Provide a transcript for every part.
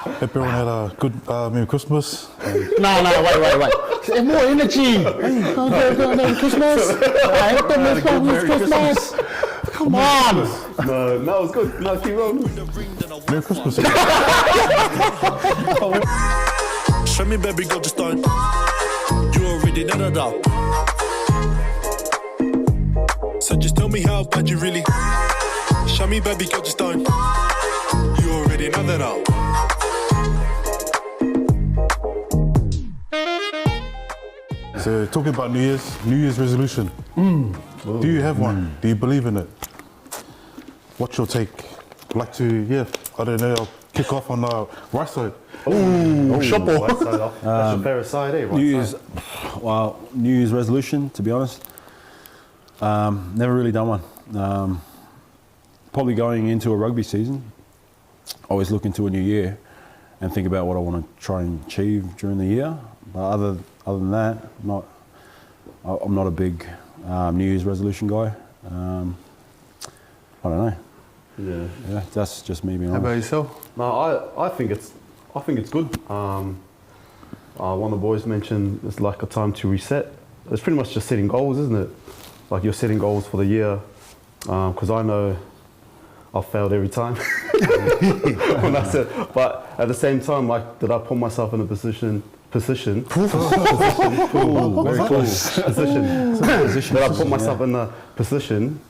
Hope everyone had a good Merry Christmas. No, wait. More energy. Merry Christmas. Merry Christmas. Come on. No, it's good. No, keep on. Merry Christmas. Show me, baby girl, just don't. You already know that out. So just tell me how bad you really. Show me, baby girl, just don't. You already know that out. So talking about New Year's resolution. Do you have one? Do you believe in it? What's your take? Like to, I don't know, I'll kick off on the right side. Shopper. Right side off. That's your favorite side, eh? Right New Year's resolution, to be honest. Never really done one. Probably going into a rugby season, always look into a new year and think about what I want to try and achieve during the year. But other than that, I'm not a big New Year's resolution guy. I don't know. Yeah, that's just me being honest. How about yourself? No, I think it's good. One of the boys mentioned it's like a time to reset. It's pretty much just setting goals, isn't it? Like you're setting goals for the year. Because I know I've failed every time when I said. But at the same time, like, did I put myself in a position? Very close. Position. Did I put myself in a position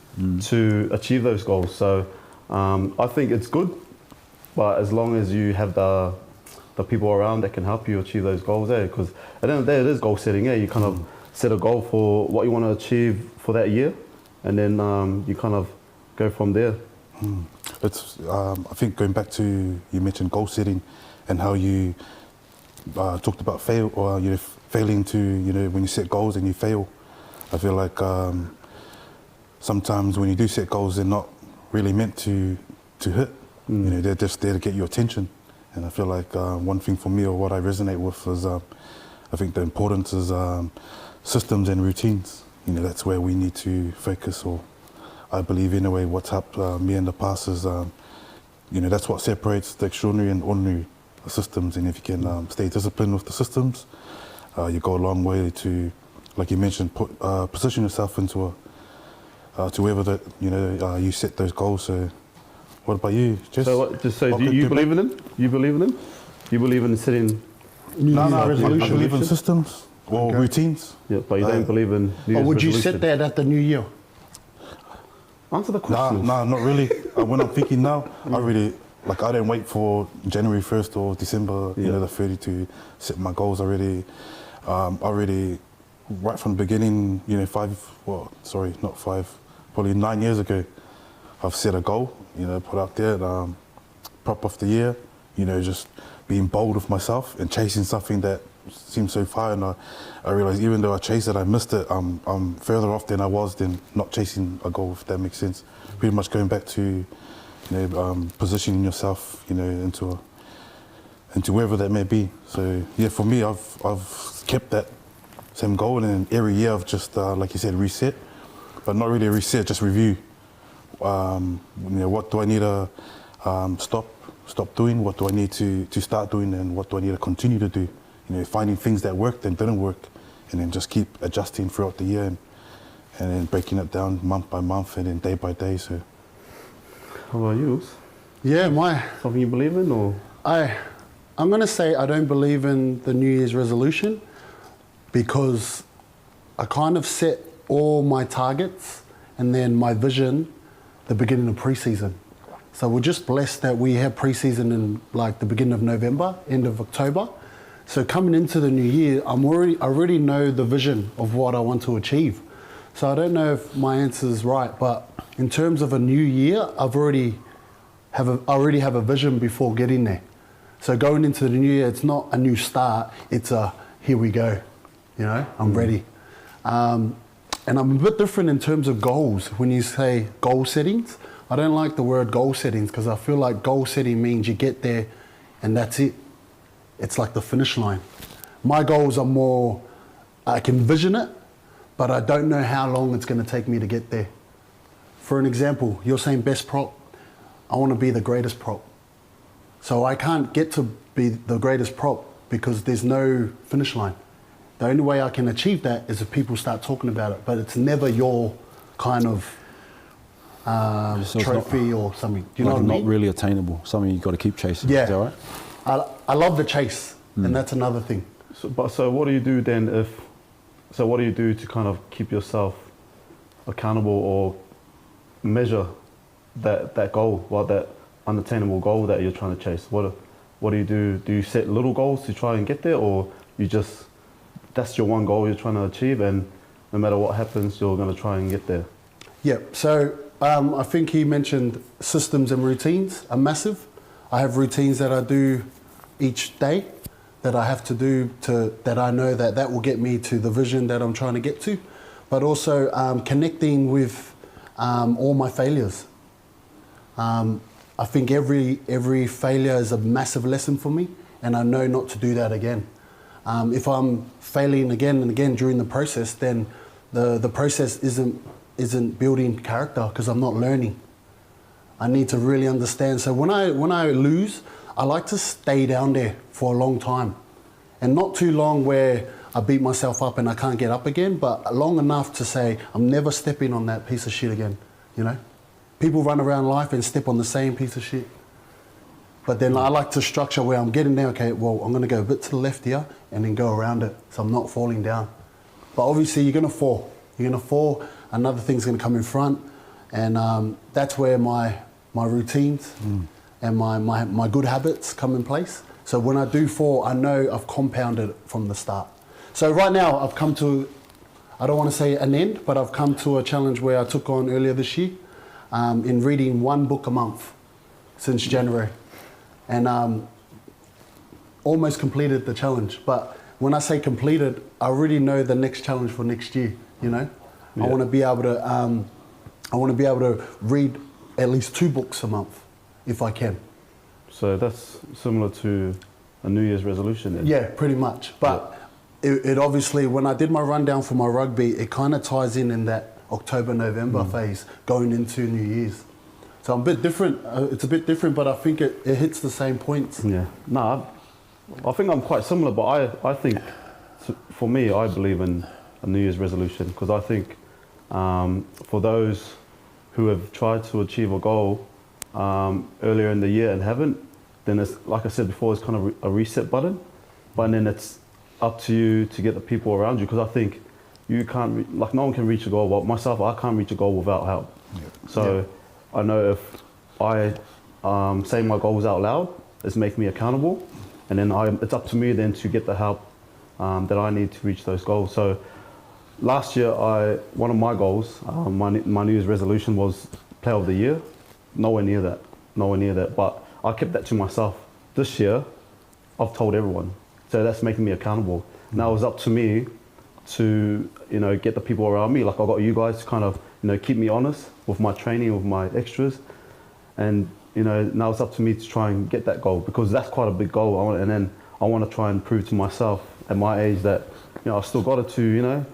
to achieve those goals? So I think it's good, but as long as you have the people around that can help you achieve those goals there, because at the end of the day, it is goal setting. Yeah, you kind of set a goal for what you want to achieve for that year, and then you kind of go from there. It's, I think going back to, you mentioned goal setting and how you talked about failing to, when you set goals and you fail. I feel like sometimes when you do set goals, they're not really meant to hit. They're just there to get your attention. And I feel like one thing for me, or what I resonate with, is I think the importance is systems and routines. That's where we need to focus, or I believe in a way what's helped me in the past is, that's what separates the extraordinary and ordinary systems. And if you can stay disciplined with the systems, you go a long way to, like you mentioned, position yourself into to wherever that you set those goals. So, what about you, Jess? So, do you believe in them? You believe in them? You believe in setting? No, I believe in systems or routines. Yeah, but you don't believe in. Or would you set that at the new year? Answer the question. No, not really. When I'm thinking now, I don't wait for January 1st or December, the 30 to set my goals. Already, right from the beginning, probably 9 years ago, I've set a goal, put out there, prop off the year, just being bold with myself and chasing something that seems so far. And I realized even though I chased it, I missed it. I'm further off than I was than not chasing a goal, if that makes sense. Pretty much going back to, positioning yourself, into wherever that may be. So yeah, for me, I've kept that same goal, and every year I've just, like you said, reset, but not really a reset, just review. What do I need to stop doing? What do I need to start doing? And what do I need to continue to do? Finding things that worked and didn't work, and then just keep adjusting throughout the year, and then breaking it down month by month and then day by day. So, how about you? Yeah, something you believe in, or? I'm going to say I don't believe in the New Year's resolution, because I kind of set all my targets and then my vision the beginning of pre-season. So we're just blessed that we have pre-season in like the beginning of November, end of October. So coming into the new year, I already know the vision of what I want to achieve. So I don't know if my answer is right, but in terms of a new year, I already have a vision before getting there. So going into the new year, it's not a new start, it's a here we go. I'm ready. And I'm a bit different in terms of goals. When you say goal settings, I don't like the word goal settings, because I feel like goal setting means you get there and that's it. It's like the finish line. My goals are more, I can vision it, but I don't know how long it's going to take me to get there. For an example, you're saying best prop. I want to be the greatest prop. So I can't get to be the greatest prop because there's no finish line. The only way I can achieve that is if people start talking about it, but it's never your kind of So it's not- trophy or something. Do you know like what I not mean? really attainable. Something you've got to keep chasing. Yeah. Is that right? I love the chase, and that's another thing. So what do you do then what do you do to kind of keep yourself accountable or measure that goal, well, that unattainable goal that you're trying to chase? What do you do? Do you set little goals to try and get there, or you just, that's your one goal you're trying to achieve, and no matter what happens, you're going to try and get there? Yeah, so I think he mentioned systems and routines are massive. I have routines that I do each day that I have to do that I know that will get me to the vision that I'm trying to get to, but also connecting with all my failures. I think every failure is a massive lesson for me, and I know not to do that again. If I'm failing again and again during the process, then the process isn't building character because I'm not learning. I need to really understand. So when I lose, I like to stay down there for a long time, and not too long where I beat myself up and I can't get up again, but long enough to say I'm never stepping on that piece of shit again. You know, people run around life and step on the same piece of shit. But then I like to structure where I'm getting there. Okay, well, I'm going to go a bit to the left here and then go around it, so I'm not falling down. But obviously, you're going to fall. You're going to fall. Another thing's going to come in front, and that's where my routines and my good habits come in place. So when I do fall, I know I've compounded it from the start. So right now, I've come to, I don't want to say an end, but I've come to a challenge where I took on earlier this year in reading one book a month since January. And almost completed the challenge. But when I say completed, I already know the next challenge for next year, you know? Yeah. I want to be able to read at least 2 books a month, if I can. So that's similar to a New Year's resolution then? Yeah, pretty much. But it obviously, when I did my rundown for my rugby, it kind of ties in that October, November phase going into New Year's. So I'm a bit different. It's a bit different, but I think it hits the same points. Yeah. No, I think I'm quite similar, but I think, for me, I believe in a New Year's resolution, because I think for those who have tried to achieve a goal earlier in the year and haven't, then it's, like I said before, it's kind of a reset button. But then it's up to you to get the people around you, because I think you can't, like, no one can reach a goal. Well, myself, I can't reach a goal without help. Yeah. So I know if I say my goals out loud, it's make me accountable, and then it's up to me then to get the help that I need to reach those goals. So last year, one of my goals, my New Year's resolution was Player of the Year. Nowhere near that. But I kept that to myself. This year, I've told everyone. So that's making me accountable. Now it's up to me to, get the people around me. Like, I got you guys to kind of, keep me honest with my training, with my extras. And, now it's up to me to try and get that goal, because that's quite a big goal. And then I want to try and prove to myself at my age that, I've still got it to,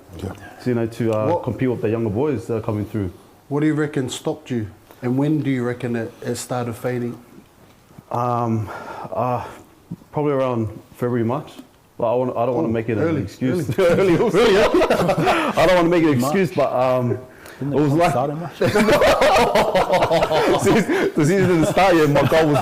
compete with the younger boys that are coming through. What do you reckon stopped you? And when do you reckon it started fading? Probably around February, March. But I don't want to make it an excuse. Early. I don't want to make it an excuse, but it was like the season didn't start yet. My goal was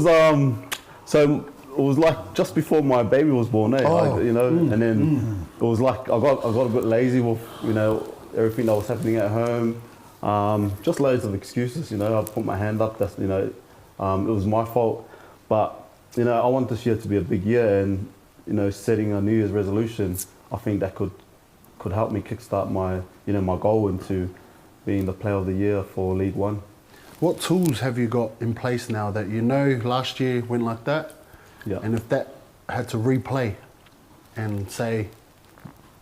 gone. So it was like just before my baby was born, and then it was like I got a bit lazy with everything that was happening at home. Just loads of excuses, I put my hand up. That's it was my fault, but I want this year to be a big year, and setting a New Year's resolution, I think that could help me kickstart my my goal into being the Player of the Year for League One. What tools have you got in place now that last year went like that? Yeah. And if that had to replay and say,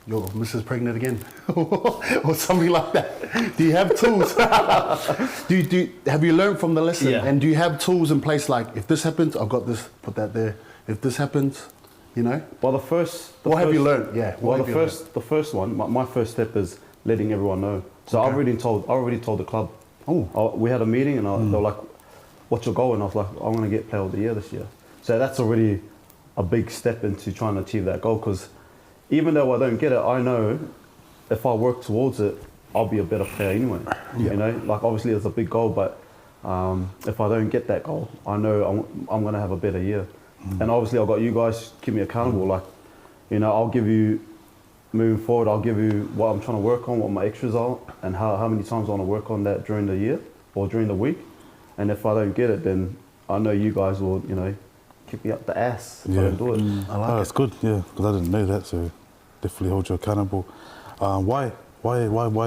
your missus pregnant again, or something like that, do you have tools? Have you learned from the lesson? Yeah. And do you have tools in place, like, if this happens, I've got this, put that there. If this happens, Well, have you learned? Yeah. The first one, my first step is letting everyone know. So Okay. I already told the club We had a meeting and they were like, what's your goal? And I was like, I'm going to get Player of the Year this year. So that's already a big step into trying to achieve that goal, because even though I don't get it, I know if I work towards it, I'll be a better player anyway. You know, like obviously it's a big goal, but if I don't get that goal, I know I'm going to have a better year. And obviously I've got you guys keep me accountable. Like, you know, I'll give you, moving forward, I'll give you what I'm trying to work on, what my extras are, and how many times I want to work on that during the year or during the week. And if I don't get it, then I know you guys will, you know, kick me up the ass if I don't do it. I like it. It's good, yeah, because I didn't know that, so definitely hold you accountable. Why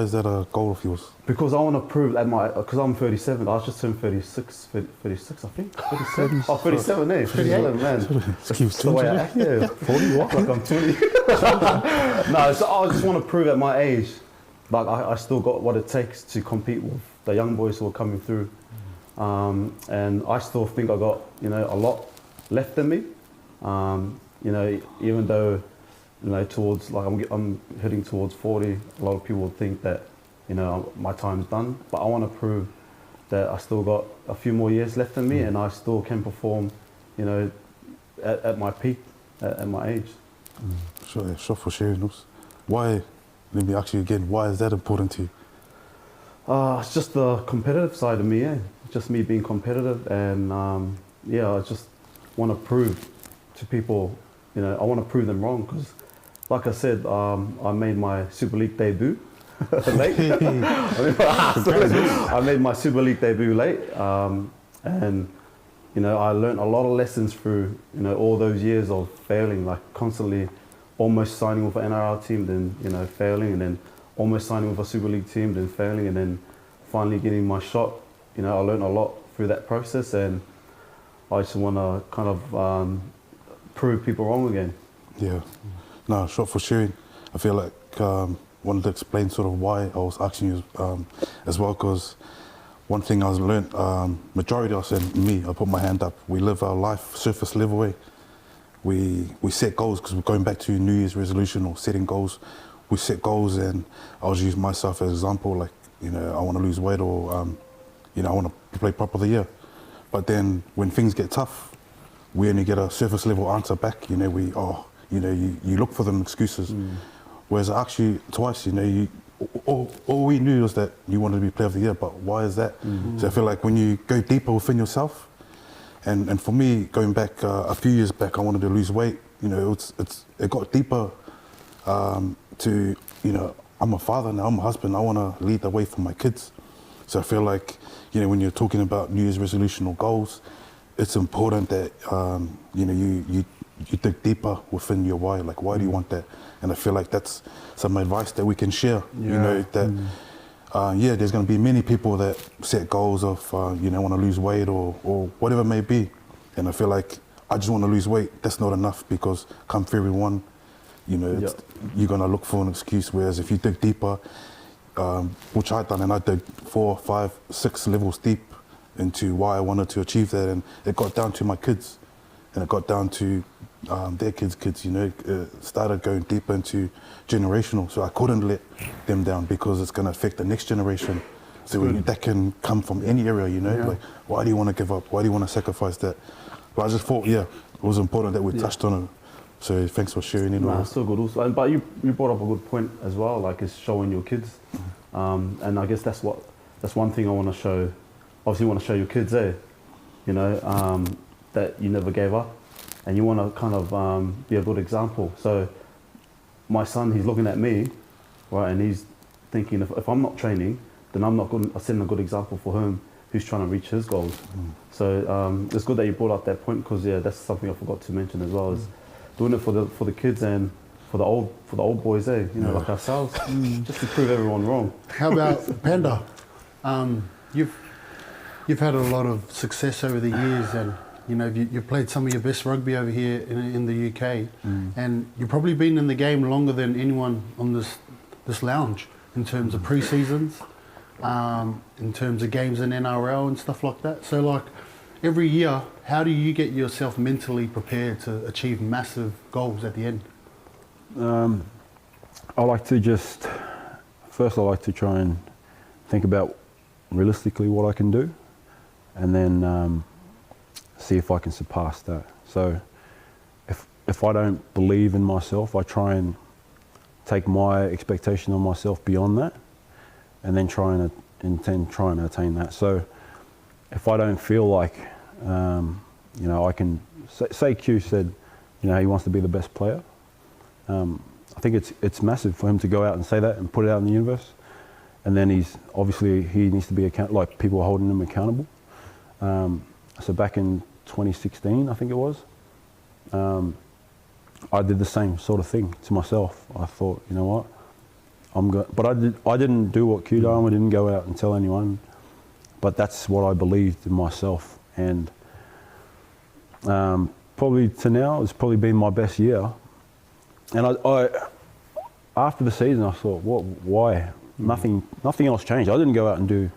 is that a goal of yours? Because I want to prove that because I'm 37, I just turned 36 I think. 37? Oh, 37, eh? 38, man. Excuse The way I act, yeah. 40, what? Like I'm 20. No, so I just want to prove at my age, like I still got what it takes to compete with the young boys who are coming through. And I still think I got, you know, a lot left in me. You know, even though, you know, towards, like I'm heading towards 40, a lot of people think that, you know, my time's done, but I want to prove that I still got a few more years left in me and I still can perform, you know, at my peak, at my age. Sure for sharing us. Why, let me ask you again, why is that important to you? It's just the competitive side of me, yeah. Just me being competitive and, yeah, I just want to prove to people, you know, I want to prove them wrong because, like I said, I made my Super League debut late. I made my Super League debut late, and you know I learned a lot of lessons through all those years of failing, like constantly almost signing with an NRL team, then failing, and then almost signing with a Super League team, then failing, and then finally getting my shot. I learned a lot through that process, and I just want to kind of prove people wrong again. Yeah. No, short for sharing. I feel like wanted to explain sort of why I was asking you as well, because one thing I learned, majority of us and me, I put my hand up, we live our life surface level way. We set goals, because we're going back to New Year's resolution or setting goals. We set goals, and I'll use myself as an example, like, I want to lose weight, or, I want to play Prop of the Year. But then when things get tough, we only get a surface level answer back. You look for them excuses. Whereas actually twice, all we knew was that you wanted to be Player of the Year, but why is that? So I feel like when you go deeper within yourself, and for me, going back a few years back, I wanted to lose weight. It got deeper to, I'm a father now, I'm a husband, I want to lead the way for my kids. So I feel like, when you're talking about New Year's resolution or goals, it's important that, you dig deeper within your why. Like, why do you want that? And I feel like that's some advice that we can share. There's going to be many people that set goals of, want to lose weight or whatever it may be. And I feel like I just want to lose weight. That's not enough, because come February 1, you're going to look for an excuse. Whereas if you dig deeper, which I've done, and I dug 4, 5, 6 levels deep into why I wanted to achieve that, and it got down to my kids, and it got down to their kids, started going deeper into generational. So I couldn't let them down, because it's going to affect the next generation. So that can come from any area, like, why do you want to give up? Why do you want to sacrifice that? But I just thought, it was important that we touched on it. So thanks for sharing it. It's still good also. But you brought up a good point as well, like it's showing your kids. And I guess that's one thing I want to show. Obviously you want to show your kids, that you never gave up, and you want to kind of be a good example. So my son, he's looking at me, right, and he's thinking, if I'm not training, then I'm not setting a good example for him who's trying to reach his goals. So it's good that you brought up that point, because that's something I forgot to mention as well, is doing it for the kids and for the old boys, like ourselves, just to prove everyone wrong. How about Panda? You've had a lot of success over the years, and you've played some of your best rugby over here in the UK, and you've probably been in the game longer than anyone on this lounge in terms of pre-seasons, in terms of games in NRL and stuff like that. So, like, every year, how do you get yourself mentally prepared to achieve massive goals at the end? I like to try and think about realistically what I can do, and then see if I can surpass that. So if I don't believe in myself, I try and take my expectation on myself beyond that, and then try and attain that. So if I don't feel like, you know, I can say Q said, you know, he wants to be the best player. I think it's massive for him to go out and say that and put it out in the universe. And then he needs to be like people are holding him accountable. So back in 2016, I think it was, I did the same sort of thing to myself. I thought, you know what, but I didn't do what Q done. I didn't go out and tell anyone, but that's what I believed in myself. And probably to now, it's probably been my best year. And I after the season, I thought, why? Nothing else changed. I didn't go out and do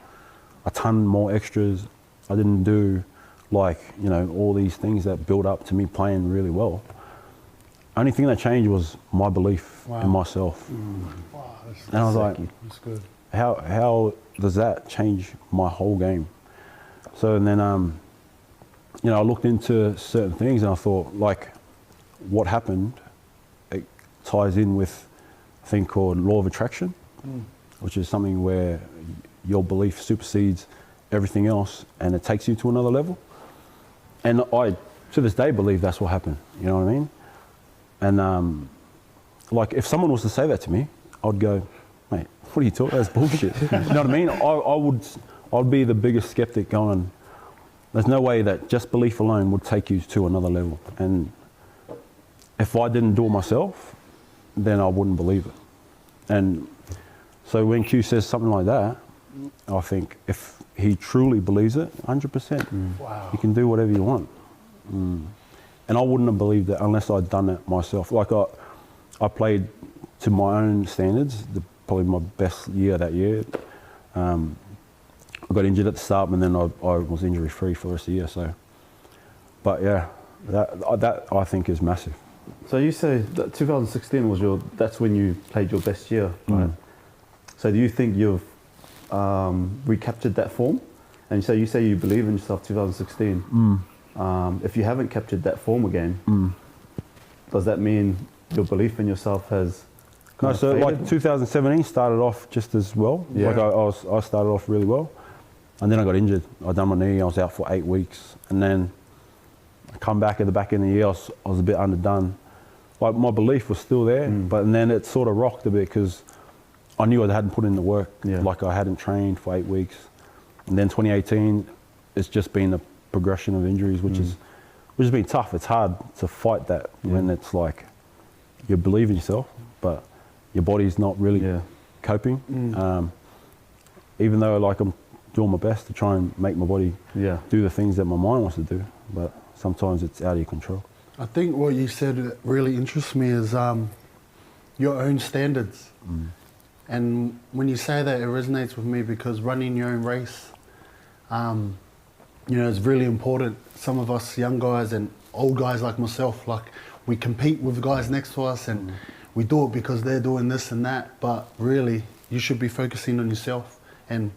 a ton more extras. I didn't do like, you know, all these things that build up to me playing really well. Only thing that changed was my belief in myself. Wow, and I was like, that's good. How does that change my whole game? So, and then, you know, I looked into certain things and I thought, like, what happened, it ties in with a thing called law of attraction, which is something where your belief supersedes everything else and it takes you to another level. And I, to this day, believe that's what happened, you know what I mean? And like, if someone was to say that to me, I'd go, mate, what are you talking about? That's bullshit. You know what I mean? I'd be the biggest skeptic going, there's no way that just belief alone would take you to another level. And if I didn't do it myself, then I wouldn't believe it. And so when Q says something like that, I think if he truly believes it, 100%, Wow. you can do whatever you want. And I wouldn't have believed it unless I'd done it myself. Like I played to my own standards, probably my best year that year. I got injured at the start, and then I was injury free for the rest of the year. So, but yeah, that I think is massive. So you say that 2016 was that's when you played your best year, right? So do you think you've recaptured that form? And so you say you believe in yourself 2016. If you haven't captured that form again, does that mean your belief in yourself has No, so faded? like 2017 started off just as well. Yeah. Like I started off really well, and then I got injured. I done my knee. I was out for 8 weeks, and then I come back at the back end of the year. I was a bit underdone. Like my belief was still there, but then it sort of rocked a bit because I knew I hadn't put in the work. Yeah. Like I hadn't trained for 8 weeks, and then 2018, it's just been a progression of injuries, which has been tough. It's hard to fight that when it's like you believe in yourself, but your body's not really coping. Even though like I'm doing my best to try and make my body do the things that my mind wants to do, but sometimes it's out of your control. I think what you said that really interests me is your own standards. And when you say that, it resonates with me because running your own race, you know, is really important. Some of us young guys and old guys like myself, like we compete with the guys next to us and we do it because they're doing this and that, but really you should be focusing on yourself. And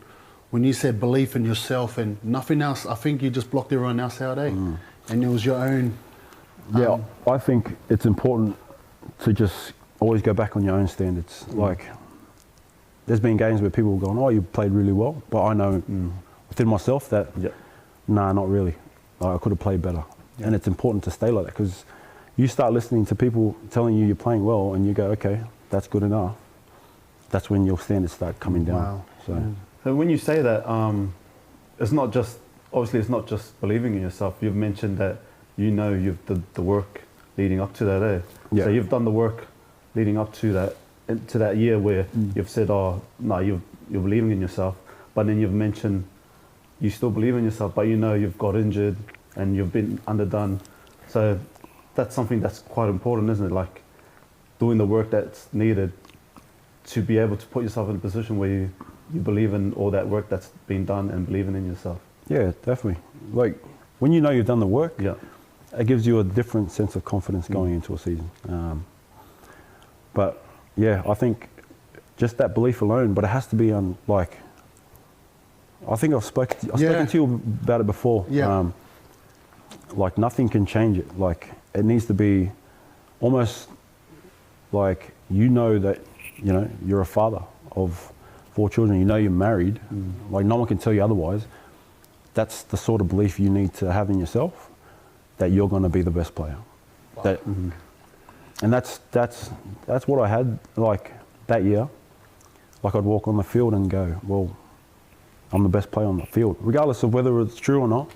when you said belief in yourself and nothing else, I think you just blocked everyone else out, eh? And it was your own. Yeah, I think it's important to just always go back on your own standards. Like, there's been games where people have gone, oh, you played really well, but I know within myself that, nah, not really. I could have played better. And it's important to stay like that because you start listening to people telling you you're playing well and you go, okay, that's good enough. That's when your standards start coming down. Wow. So when you say that, it's not just, obviously it's not just believing in yourself. You've mentioned that you know you've done the work leading up to that, eh? Yeah. So you've done the work leading up to that year where you've said, oh, no, you're believing in yourself. But then you've mentioned you still believe in yourself, but you know you've got injured and you've been underdone. So that's something that's quite important, isn't it? Like doing the work that's needed to be able to put yourself in a position where you believe in all that work that's been done and believing in yourself. Yeah, definitely. Like when you know you've done the work, it gives you a different sense of confidence going into a season. But yeah, I think just that belief alone, but it has to be on like, I think I've spoken to you about it before. Yeah. Like nothing can change it. Like it needs to be almost like that you're a father of 4 children. You know you're married. Like no one can tell you otherwise. That's the sort of belief you need to have in yourself, that you're going to be the best player. Wow. And that's what I had like that year. Like I'd walk on the field and go, well, I'm the best player on the field, regardless of whether it's true or not.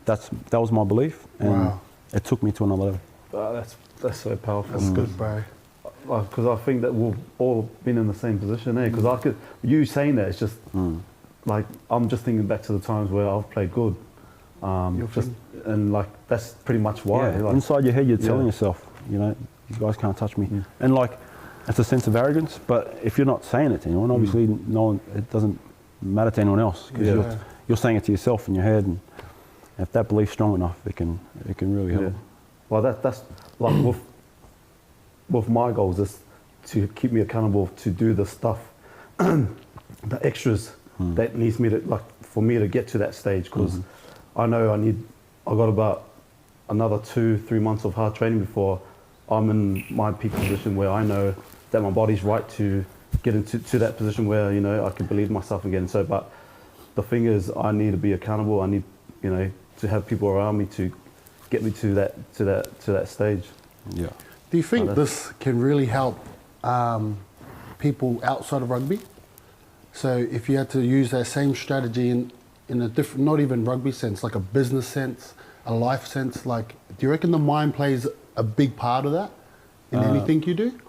That was my belief, and it took me to another level. That's so powerful. That's good, bro. Because I think that we've all been in the same position, eh? Because you saying that, it's just like I'm just thinking back to the times where I've played good, and like that's pretty much why. Yeah, like, inside your head, you're telling yourself, you guys can't touch me, and like it's a sense of arrogance. But if you're not saying it to anyone, obviously it doesn't matter to anyone else, because you're saying it to yourself in your head, and if that belief's strong enough, it can really help. Well, that's like with my goals is to keep me accountable to do the stuff, the extras that needs me to for me to get to that stage, because I know I got about another 2-3 months of hard training before I'm in my peak position where I know that my body's right to get into that position where I can believe myself again. So, but the thing is, I need to be accountable. I need to have people around me to get me to that stage. Yeah. Do you think this can really help people outside of rugby? So if you had to use that same strategy in a different, not even rugby sense, like a business sense, a life sense, like, do you reckon the mind plays a big part of that in anything you do?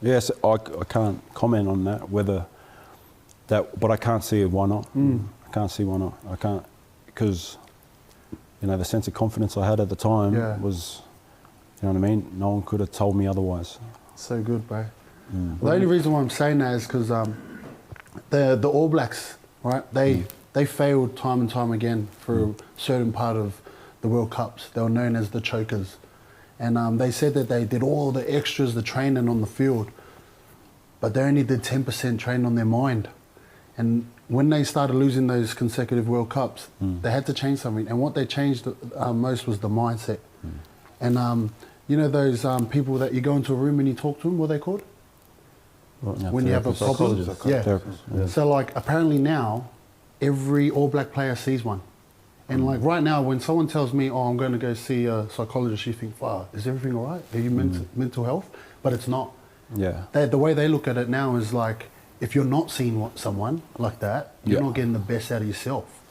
Yes, I can't comment on that, but I can't see why not. I can't see why not. I can't, because, the sense of confidence I had at the time was, you know what I mean? No one could have told me otherwise. So good, bro. The only reason why I'm saying that is because the All Blacks, right? They failed time and time again for a certain part of the World Cups. They were known as the chokers. And they said that they did all the extras, the training on the field, but they only did 10% training on their mind. And when they started losing those consecutive World Cups, they had to change something. And what they changed most was the mindset. And those people that you go into a room and you talk to them, what are they called? When you have a problem? Yeah. So like apparently now, every All Black player sees one. And like right now, when someone tells me, I'm going to go see a psychologist, you think, wow, is everything all right? Are you mental health? But it's not. Yeah. The way they look at it now is like, if you're not seeing someone like that, you're not getting the best out of yourself.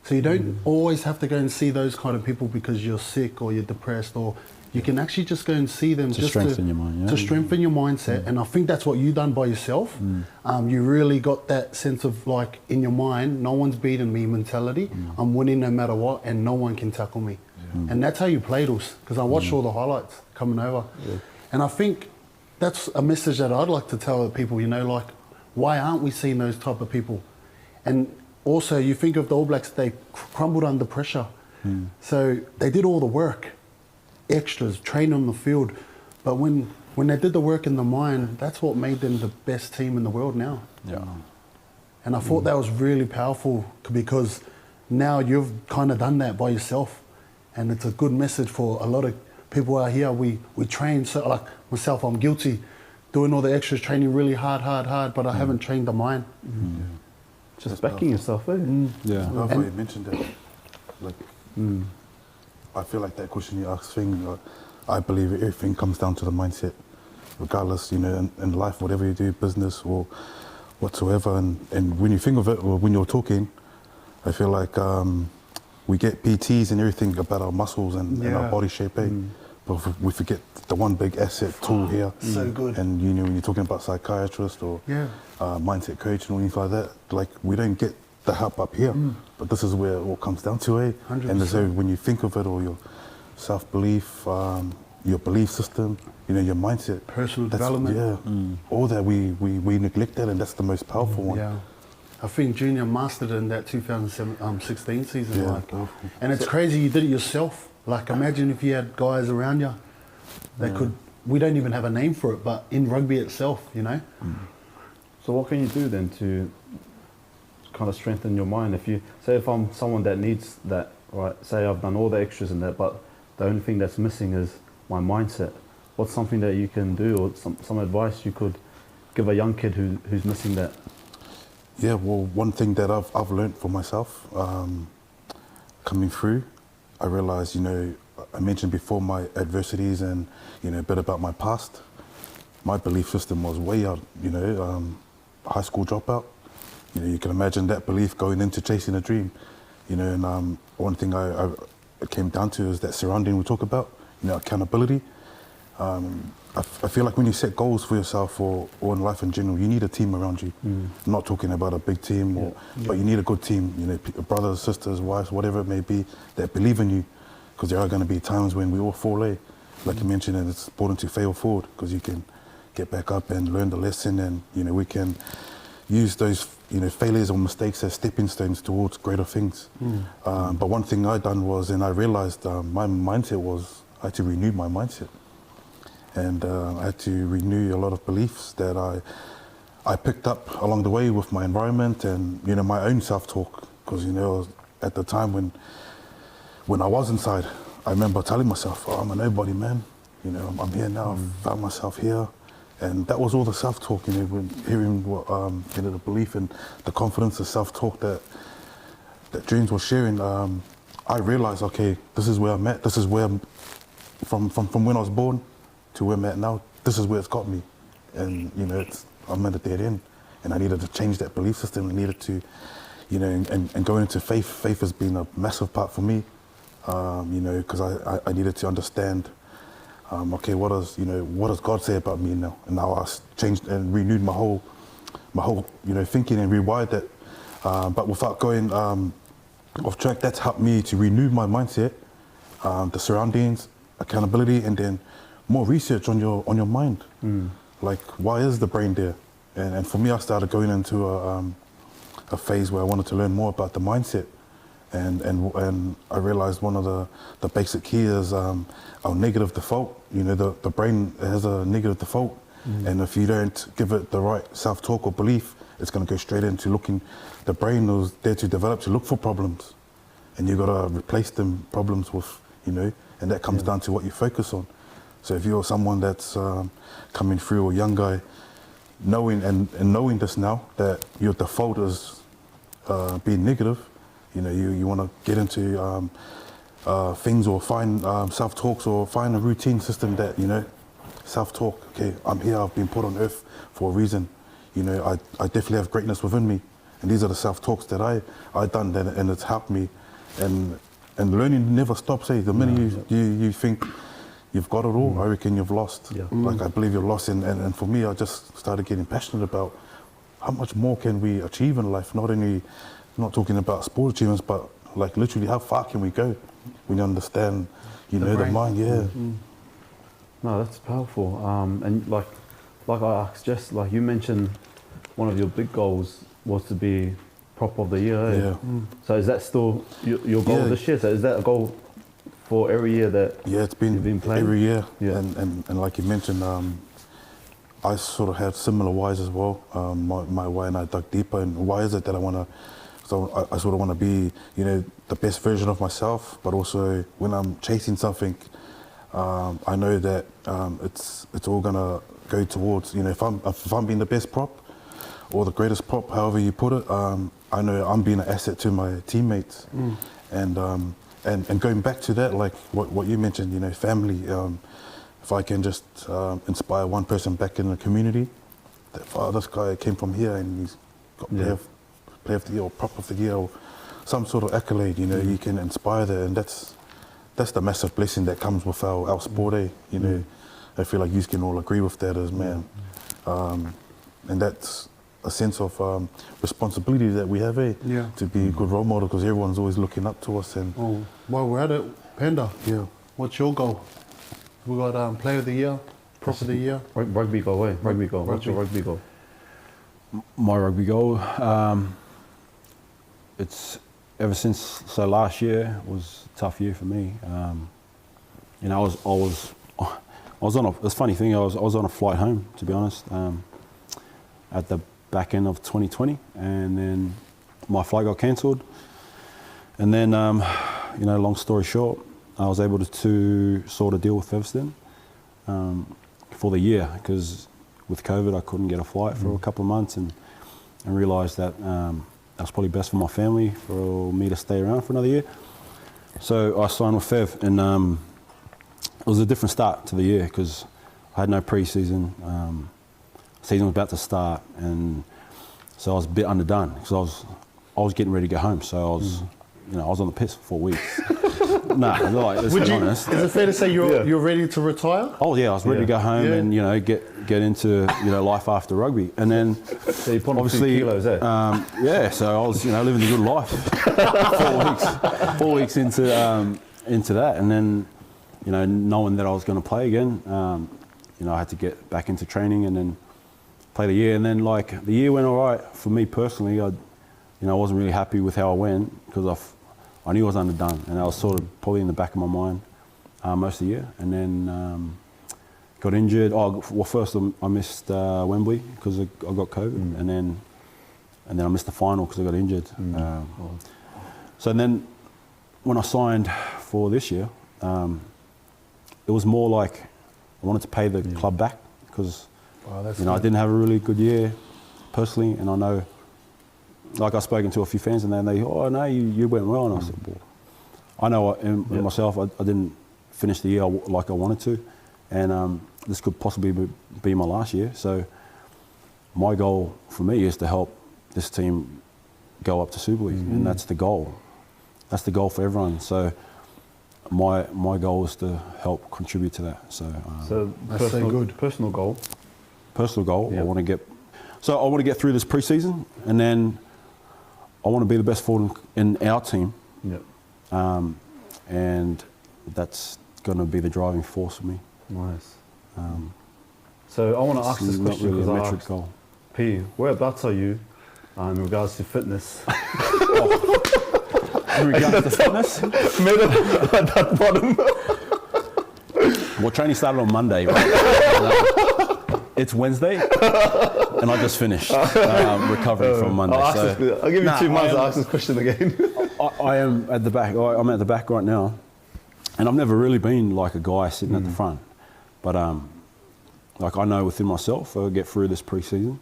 So you don't always have to go and see those kind of people because you're sick or you're depressed, or you can actually just go and see them to strengthen your mind. To strengthen your mindset. And I think that's what you done by yourself. You really got that sense of like in your mind, no one's beating me mentality. I'm winning no matter what, and no one can tackle me. And that's how you played us, because I watched all the highlights coming over. And I think that's a message that I'd like to tell people, like, why aren't we seeing those type of people? And also, you think of the All Blacks, they crumbled under pressure. So they did all the work, extras, train on the field. But when they did the work in the mind, that's what made them the best team in the world now. Yeah. And I thought that was really powerful, because now you've kind of done that by yourself. And it's a good message for a lot of people out here. We train, so like myself, I'm guilty, doing all the extras, training really hard, but I haven't trained the mind. Just backing yourself, eh? Yeah. I love how you mentioned that. Like, I feel like that question you asked thing, I believe everything comes down to the mindset, regardless, in life, whatever you do, business or whatsoever. And when you think of it, or when you're talking, I feel like we get PTs and everything about our muscles and our body shape, but we forget the one big asset tool here. So good. And when you're talking about psychiatrist or mindset coach and things like that, like we don't get the help up here. But this is where it all comes down to, 100%. And so when you think of it, or your self-belief, your belief system, your mindset, Personal development. all that we neglect that, and that's the most powerful one. Yeah. I think Junior mastered in that 2016 season. Yeah, like. powerful. And it's crazy you did it yourself. Like, imagine if you had guys around you that could, we don't even have a name for it, but in rugby itself, So what can you do then to, kind of strengthen your mind. If I'm someone that needs that, right? Say I've done all the extras in that, but the only thing that's missing is my mindset. What's something that you can do, or some advice you could give a young kid who's missing that? Yeah, well, one thing that I've learned for myself, coming through, I realized, you know, I mentioned before my adversities and, you know, a bit about my past. My belief system was way out, you know, high school dropout. You know, you can imagine that belief going into chasing a dream, you know, and one thing it came down to is that surrounding we talk about, you know, accountability. I feel like when you set goals for yourself or in life in general, you need a team around you. I'm not talking about a big team, but you need a good team, you know, brothers, sisters, wives, whatever it may be, that believe in you. Because there are going to be times when we all fall away. Like you mentioned, and it's important to fail forward because you can get back up and learn the lesson, and, you know, we can use those, you know, failures or mistakes as stepping stones towards greater things. But one thing I done was, and I realized my mindset was, I had to renew my mindset. And I had to renew a lot of beliefs that I picked up along the way with my environment and, you know, my own self-talk. Because, you know, at the time when I was inside, I remember telling myself, oh, I'm a nobody, man. You know, I'm here now, I've found myself here. And that was all the self-talk, you know, when hearing what, you know, the belief and the confidence, the self-talk that Dreams was sharing. I realized, okay, this is where I'm at. This is where from when I was born to where I'm at now, this is where it's got me. And, you know, I'm at a dead end. And I needed to change that belief system. I needed to, you know, and going into faith. Faith has been a massive part for me, you know, because I needed to understand, okay, what does God say about me now? And now I changed and renewed my whole, you know, thinking and rewired that. But without going off track, that's helped me to renew my mindset, the surroundings, accountability, and then more research on your mind. Like, why is the brain there? And for me, I started going into a phase where I wanted to learn more about the mindset. And I realized one of the basic key is our negative default. You know, the brain has a negative default. And if you don't give it the right self-talk or belief, it's going to go straight into looking. The brain was there to develop to look for problems. And you've got to replace them problems with, you know, and that comes down to what you focus on. So if you're someone that's coming through, or young guy, knowing this now, that your default is being negative, you know, you want to get into things or find self-talks or find a routine system that, you know, self-talk, okay, I'm here, I've been put on earth for a reason. You know, I definitely have greatness within me. And these are the self-talks that I done, and it's helped me. And learning never stops, eh? The minute you think you've got it all, I reckon you've lost. Like, I believe you're lost. And for me, I just started getting passionate about how much more can we achieve in life. Not talking about sport achievements, but like literally how far can we go when you understand, you know, the mind, No, that's powerful. And like I asked, just like you mentioned, one of your big goals was to be prop of the year. Eh? So is that still your goal this year? So is that a goal for every year that it's been, you've been playing? every year. And like you mentioned, I sort of had similar whys as well. My why, and I dug deeper. And why is it that I want to? So I sort of want to be, you know, the best version of myself. But also when I'm chasing something, I know that it's all gonna go towards, you know, if I'm being the best prop or the greatest prop, however you put it, I know I'm being an asset to my teammates. And going back to that, like what you mentioned, you know, family. If I can just inspire one person back in the community, that this guy came from here and he's got player of the year or prop of the year or some sort of accolade, you know, you can inspire that, and that's the massive blessing that comes with our sport, eh? You know, I feel like you can all agree with that as man. And that's a sense of responsibility that we have, eh? To be a good role model, because everyone's always looking up to us. And while we're at it, Panda, what's your goal? We got player of the year, prop of the year. Rugby goal, eh? Rugby goal. What's your rugby goal? My rugby goal, it's ever since last year was a tough year for me. You know, I was on a funny thing. I was on a flight home, to be honest, at the back end of 2020, and then my flight got cancelled. And then, long story short, I was able to sort of deal with Featherstone for the year, because with COVID I couldn't get a flight for a couple of months, and realised that that was probably best for my family, for me to stay around for another year. So I signed with Fev, and it was a different start to the year because I had no pre-season. Season was about to start, and so I was a bit underdone because I was getting ready to go home. So I was, I was on the piss for 4 weeks. Let's be honest. Is it fair to say you're ready to retire? Oh yeah, I was ready to go home and get into life after rugby, and then So you put on obviously 2 kilos, eh? So I was living the good life. 4 weeks into that, and then knowing that I was going to play again, I had to get back into training and then play the year, and then the year went all right for me personally. I wasn't really happy with how I went because I knew I was underdone, and I was sort of probably in the back of my mind most of the year. And then got injured. First I missed Wembley because I got COVID, and then I missed the final because I got injured. So then when I signed for this year, it was more like I wanted to pay the club back because I didn't have a really good year personally, and I know. I've spoken to a few fans, and then they, no, you went well, and I said, well, I know in myself, I didn't finish the year like I wanted to, and this could possibly be my last year. So my goal for me is to help this team go up to Super League, and that's the goal. That's the goal for everyone. So my goal is to help contribute to that. So that's so good. Personal goal. Personal goal. Yep. I want to get through this pre-season, and then I want to be the best forward in our team. Yep. And that's going to be the driving force for me. Nice. So I want to ask this question really because a metric goal. P, whereabouts are you in regards to fitness? In regards to fitness? Middle at that bottom. Well, training started on Monday, right? It's Wednesday, and I just finished recovering from Monday. I'll give you 2 months to ask this question again. I am at the back. I'm at the back right now, and I've never really been like a guy sitting at the front. But I know within myself, I'll get through this pre-season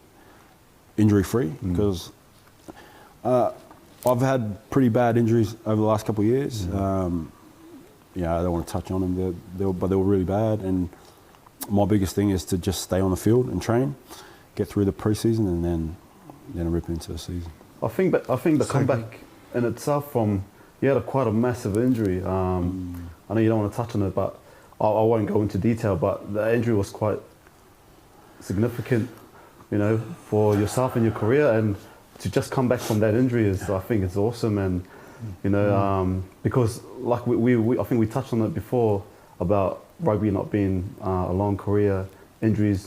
injury-free because I've had pretty bad injuries over the last couple of years. I don't want to touch on them, but they were really bad. And my biggest thing is to just stay on the field and train, get through the pre-season, and then rip into the season. I think the comeback in itself from you had quite a massive injury. I know you don't want to touch on it, but I won't go into detail. But the injury was quite significant, for yourself and your career, and to just come back from that injury I think it's awesome. And because like we I think we touched on it before about rugby not being a long career, injuries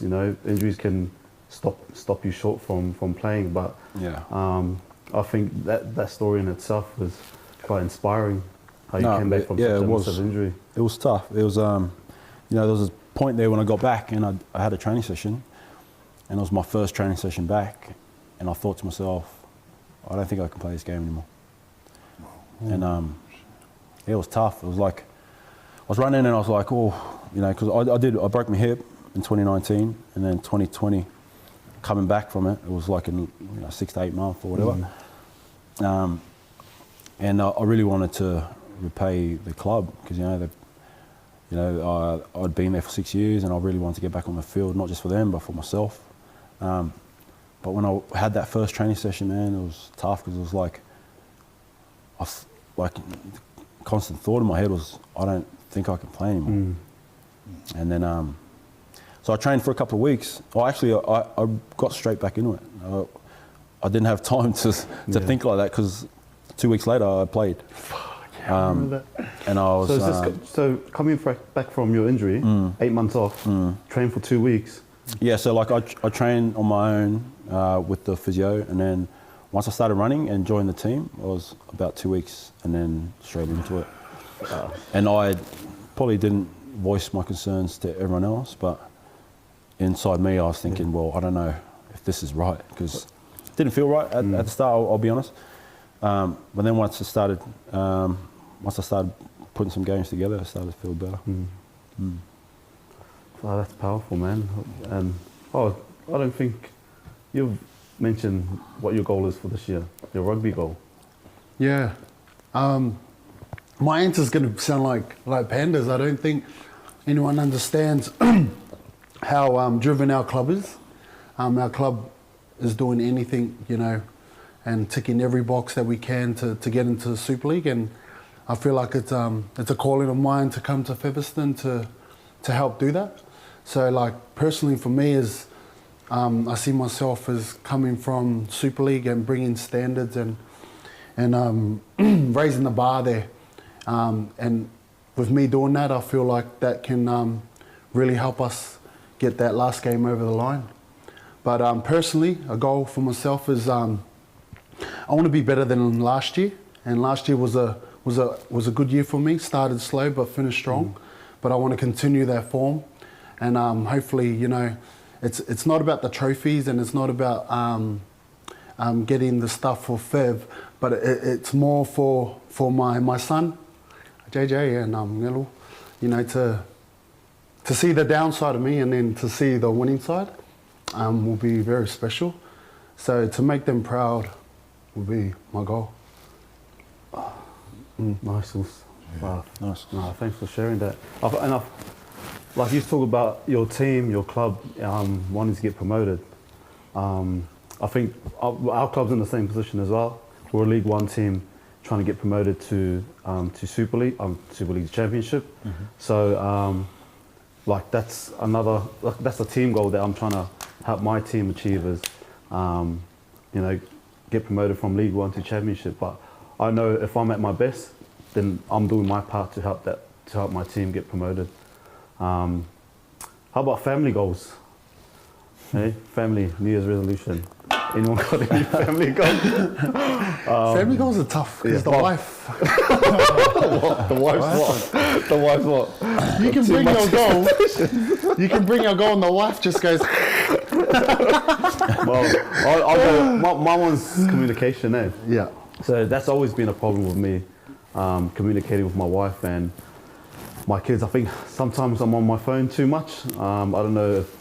can stop you short from playing. But I think that story in itself was quite inspiring. How you came back from such a massive injury. It was tough. It was there was a point there when I got back and I had a training session, and it was my first training session back, and I thought to myself, I don't think I can play this game anymore. And it was tough. It was like I was running and I was like, because I broke my hip in 2019, and then 2020, coming back from it, it was like in 6 to 8 months or whatever. And I really wanted to repay the club because I'd been there for 6 years, and I really wanted to get back on the field, not just for them but for myself. But when I had that first training session, man, it was tough because it was like the constant thought in my head was, I don't think I can play anymore. And then, so I trained for a couple of weeks. I got straight back into it. I didn't have time to think like that because 2 weeks later I played. I remember that. And I was. So coming back from your injury, 8 months off, trained for 2 weeks. Yeah, so I trained on my own with the physio, and then once I started running and joined the team, it was about 2 weeks, and then straight into it. And I probably didn't voice my concerns to everyone else, but inside me I was thinking, well, I don't know if this is right, because it didn't feel right at the start, I'll be honest. But then once I started putting some games together, I started to feel better. Oh, that's powerful, man. And I don't think you've mentioned what your goal is for this year, your rugby goal. Yeah. My answer's going to sound like Pandas. I don't think anyone understands how driven our club is. Our club is doing anything, and ticking every box that we can to get into the Super League. And I feel like it's a calling of mine to come to Featherston to help do that. So, like, personally for me is I see myself as coming from Super League and bringing standards and raising the bar there. And with me doing that, I feel like that can really help us get that last game over the line. But personally, a goal for myself is I want to be better than last year. And last year was a good year for me. Started slow but finished strong. But I want to continue that form. And hopefully, it's not about the trophies and it's not about getting the stuff for Fev, but it's more for my son, JJ, and Ngelu, to see the downside of me and then to see the winning side will be very special. So to make them proud will be my goal. Nice. Wow. Nice. No, thanks for sharing that. Like you talk about your team, your club wanting to get promoted. I think our club's in the same position as well. We're a League One team trying to get promoted to Super League, Super League Championship. So that's that's a team goal that I'm trying to help my team achieve is, get promoted from League One to Championship. But I know if I'm at my best, then I'm doing my part to help my team get promoted. How about family goals? Hey, family, New Year's resolution. Anyone got any family goals? Family goals are tough because the wife. What? The wife's what? You can bring your goal. You can bring your goal, and the wife just goes. Well, I'll go. My one's communication, eh? Yeah. So that's always been a problem with me, communicating with my wife and my kids. I think sometimes I'm on my phone too much. I don't know if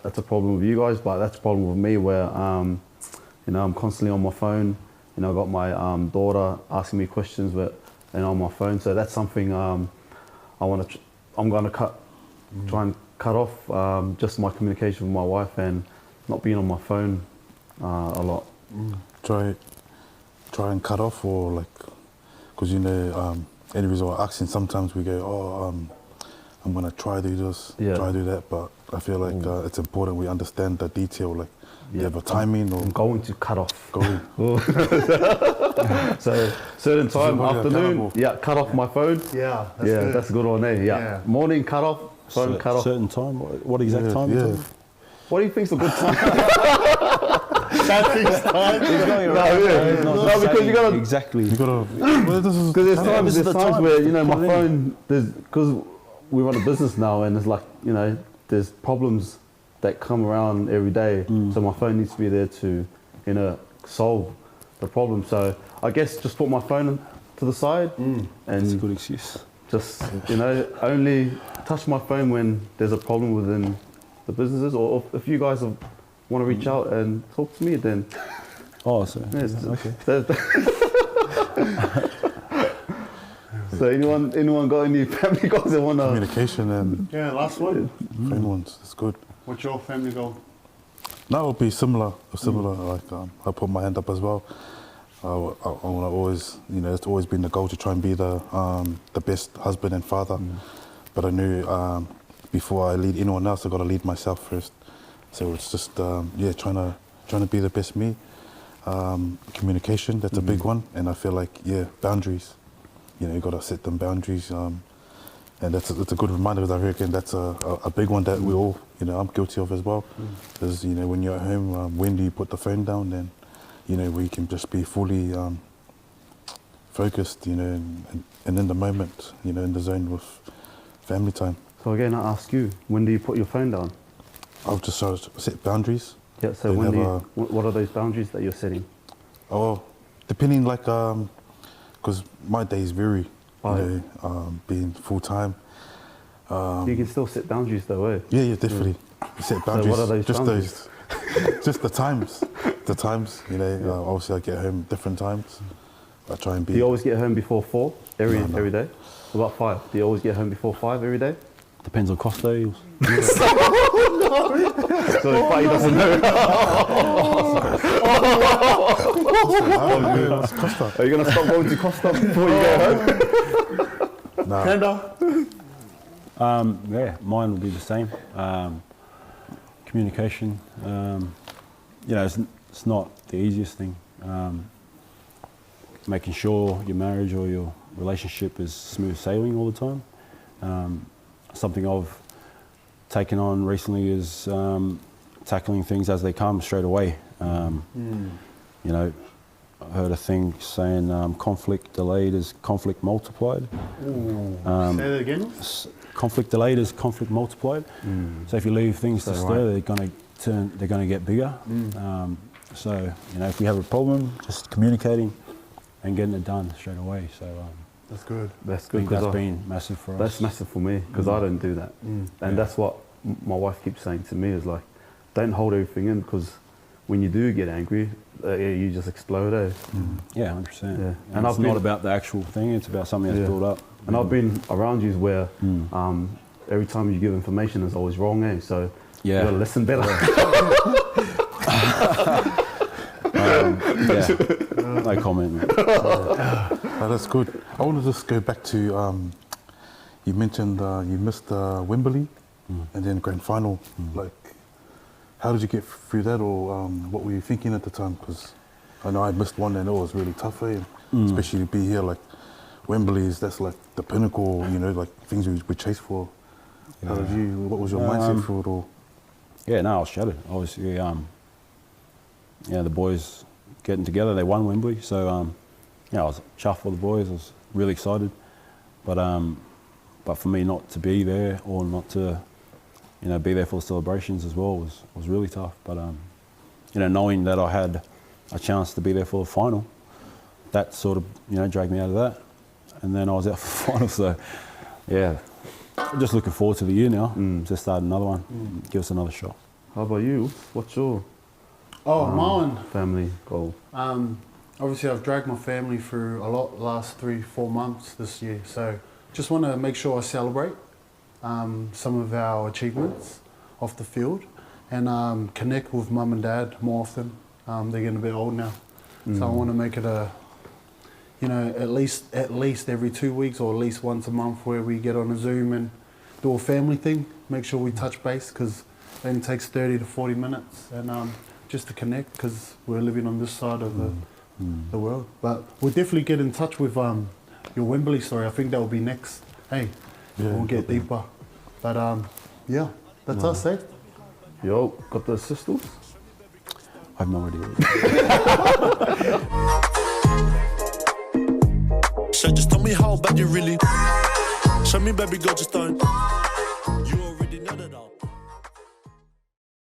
that's a problem with you guys, but that's a problem with me where, I'm constantly on my phone. I've got my daughter asking me questions on my phone. So that's something I'm going to try and cut off just my communication with my wife and not being on my phone a lot. Try and cut off, or because any reason why asking, sometimes we go, I'm gonna try do this, try do that, but I feel like it's important we understand the detail, you have a timing or I'm going to cut off. going. So certain time, afternoon, cut off my phone. Yeah. That's a good one there. Yeah. Morning cut off, phone cut off. Certain time. What exact time? Yeah. What do you think's a good time? That thing's time. No, because you gotta exactly. You gotta. Because there's times where my Put it phone, because we run a business now, and it's there's problems that come around every day. So my phone needs to be there to solve the problem. So I guess just put my phone to the side That's a and good excuse. just only touch my phone when there's a problem within the businesses, or if you guys want to reach out and talk to me, then Oh, so okay. okay. So anyone got any family goals they want to? Communication and Yeah, last one. friend ones. It's good. What's your family goal? That would be similar. I put my hand up as well. I want to always, it's always been the goal to try and be the best husband and father. But I knew before I lead anyone else, I got to lead myself first. So it's just trying to be the best me. Communication, that's a big one, and I feel like boundaries. You got to set them boundaries, and that's a good reminder. Because I reckon that's a big one that we all, I'm guilty of as well. Because when you're at home, when do you put the phone down? Then where you can just be fully focused, and in the moment, in the zone with family time. So again, I ask you, when do you put your phone down? I'll just sort of set boundaries. Yeah. So Then when have what are those boundaries that you're setting? Oh, depending like, because my days vary, Oh, you know, being full time. You can still set boundaries though, eh? Yeah, definitely. You set boundaries. what are those just boundaries? just the times. The times, you know. Obviously, I get home different times. I try and be. Do you always get home before 4 every No. every day? About 5. Do you always get home before 5 every day? Depends on Costa Eagles. So if he doesn't know. Costa. Are you gonna stop going to Costa before you go home? Nah. Panda. Yeah, mine will be the same. Communication, you know, it's not the easiest thing. Making sure your marriage or your relationship is smooth sailing all the time. Something I've taken on recently is tackling things as they come straight away. You know, I heard a thing saying conflict delayed is conflict multiplied. Say that again. Conflict delayed is conflict multiplied. So if you leave things to stir, they're going to get bigger. So you know, if we have a problem, just communicating and getting it done straight away. So That's good. That's I good. think that's been massive for us. That's massive for me because I don't do that, and that's what my wife keeps saying to me is like, don't hold everything in because when you do get angry, you just explode. Eh? Yeah, 100%. Yeah. And And it's I've not been- about the actual thing; it's about something that's built up. And I've been around you where every time you give information is always wrong, eh? So you Yeah. gotta listen better. Yeah, no comment. Man. That's good. I want to just go back to, you mentioned you missed Wembley and then grand final. Like, how did you get through that, or what were you thinking at the time? Because I know I missed one and it was really tough, eh? Especially to be here, like Wembley that's like the pinnacle, you know, like things we chase for. How did you, what was your mindset for it all? Yeah, no, I was shattered. Obviously, yeah, the boys getting together, they won Wembley, so yeah, I was chuffed for the boys. I was really excited, but for me not to be there or not to, you know, be there for the celebrations as well was really tough. But you know, knowing that I had a chance to be there for the final, that sort of, you know, dragged me out of that, and then I was out for the final. So yeah, just looking forward to the year now to start another one, give us another shot. How about you? What's your Mine. family goal? Obviously, I've dragged my family through a lot last 3-4 months this year. So just want to make sure I celebrate some of our achievements off the field and connect with mum and dad more often. They're getting a bit old now. So I want to make it a, you know, at least every 2 weeks or at least once a month where we get on a Zoom and do a family thing. Make sure we touch base because it only takes 30 to 40 minutes and just to connect because we're living on this side of the world. But we'll definitely get in touch with your Wembley story. I think that will be next. Hey, we'll get deeper. But yeah, that's us, eh? Yo, got the sisters? I have no idea. So just tell me how bad you really. Show me, baby girl, just don't.